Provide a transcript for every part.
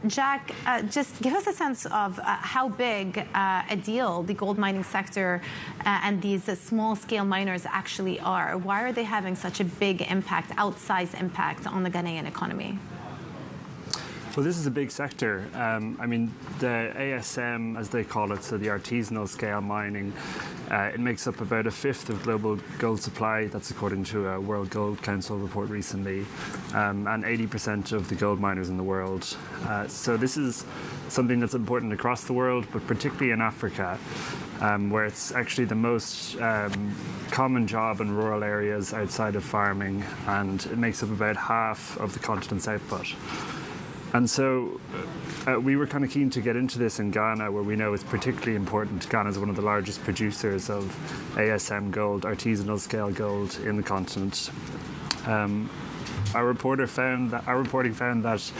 Jack, just give us a sense of how big a deal the gold mining sector and these small-scale miners actually are. Why are they having such a big impact, outsized impact on the Ghanaian economy? Well, this is a big sector. I mean, the ASM, as they call it, so the artisanal scale mining, it makes up about a fifth of global gold supply. That's according to a World Gold Council report recently, and 80% of the gold miners in the world. So this is something that's important across the world, but particularly in Africa, where it's actually the most common job in rural areas outside of farming, and it makes up about half of the continent's output. And so we were kind of keen to get into this in Ghana, where we know it's particularly important. Ghana is one of the largest producers of ASM gold, artisanal scale gold, in the continent. Our reporting found that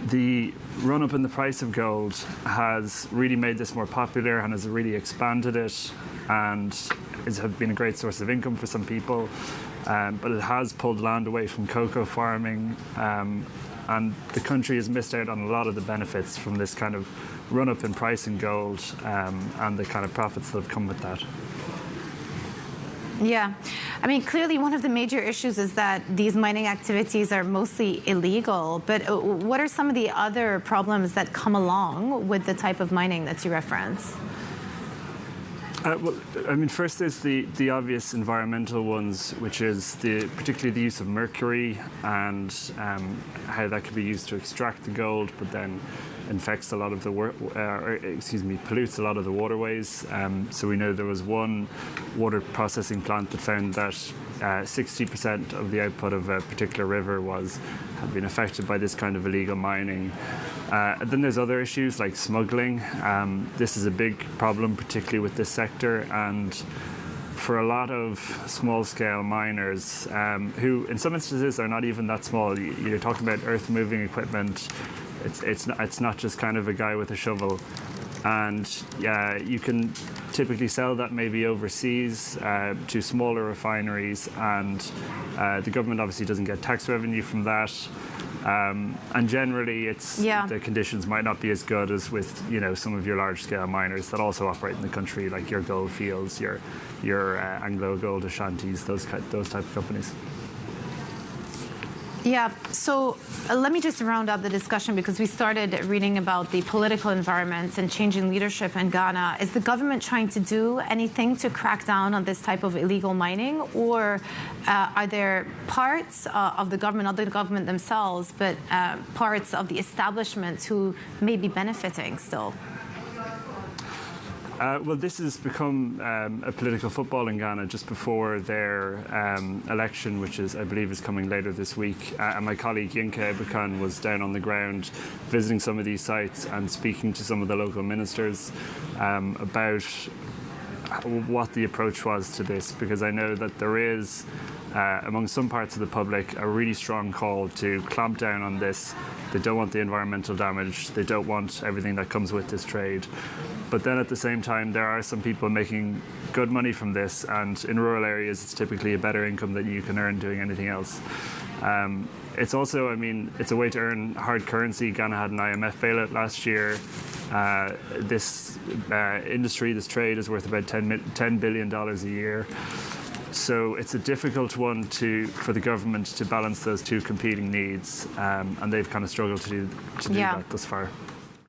the run-up in the price of gold has really made this more popular and has really expanded it, and has been a great source of income for some people. But it has pulled land away from cocoa farming. And the country has missed out on a lot of the benefits from this kind of run-up in price in gold and the kind of profits that have come with that. Yeah. I mean, clearly one of the major issues is that these mining activities are mostly illegal. But what are some of the other problems that come along with the type of mining that you reference? Well, I mean, first there's the obvious environmental ones, which is particularly the use of mercury and how that can be used to extract the gold, but then infects a lot of the pollutes a lot of the waterways. So we know there was one water processing plant that found that 60% of the output of a particular river had been affected by this kind of illegal mining. And then there's other issues like smuggling. This is a big problem, particularly with this sector, and for a lot of small-scale miners who, in some instances, are not even that small. You're talking about earth-moving equipment. It's not just kind of a guy with a shovel. And you can typically sell that maybe overseas to smaller refineries, and the government obviously doesn't get tax revenue from that. And generally, the conditions might not be as good as with some of your large-scale miners that also operate in the country, like your Gold Fields, your Anglo Gold Ashantis, those type of companies. Yeah, so let me just round up the discussion, because we started reading about the political environment and changing leadership in Ghana. Is the government trying to do anything to crack down on this type of illegal mining, or are there parts of the government, not the government themselves, but parts of the establishment who may be benefiting still? Well, this has become a political football in Ghana just before their election, which I believe is coming later this week. And my colleague Yinka Ebukan was down on the ground visiting some of these sites and speaking to some of the local ministers about what the approach was to this, because I know that there is, among some parts of the public, a really strong call to clamp down on this. They don't want the environmental damage. They don't want everything that comes with this trade. But then at the same time, there are some people making good money from this, and in rural areas, it's typically a better income than you can earn doing anything else. It's also, I mean, it's a way to earn hard currency. Ghana had an IMF bailout last year. This industry, this trade, is worth about $10 billion a year. So it's a difficult one for the government to balance those two competing needs, and they've kind of struggled to do that thus far.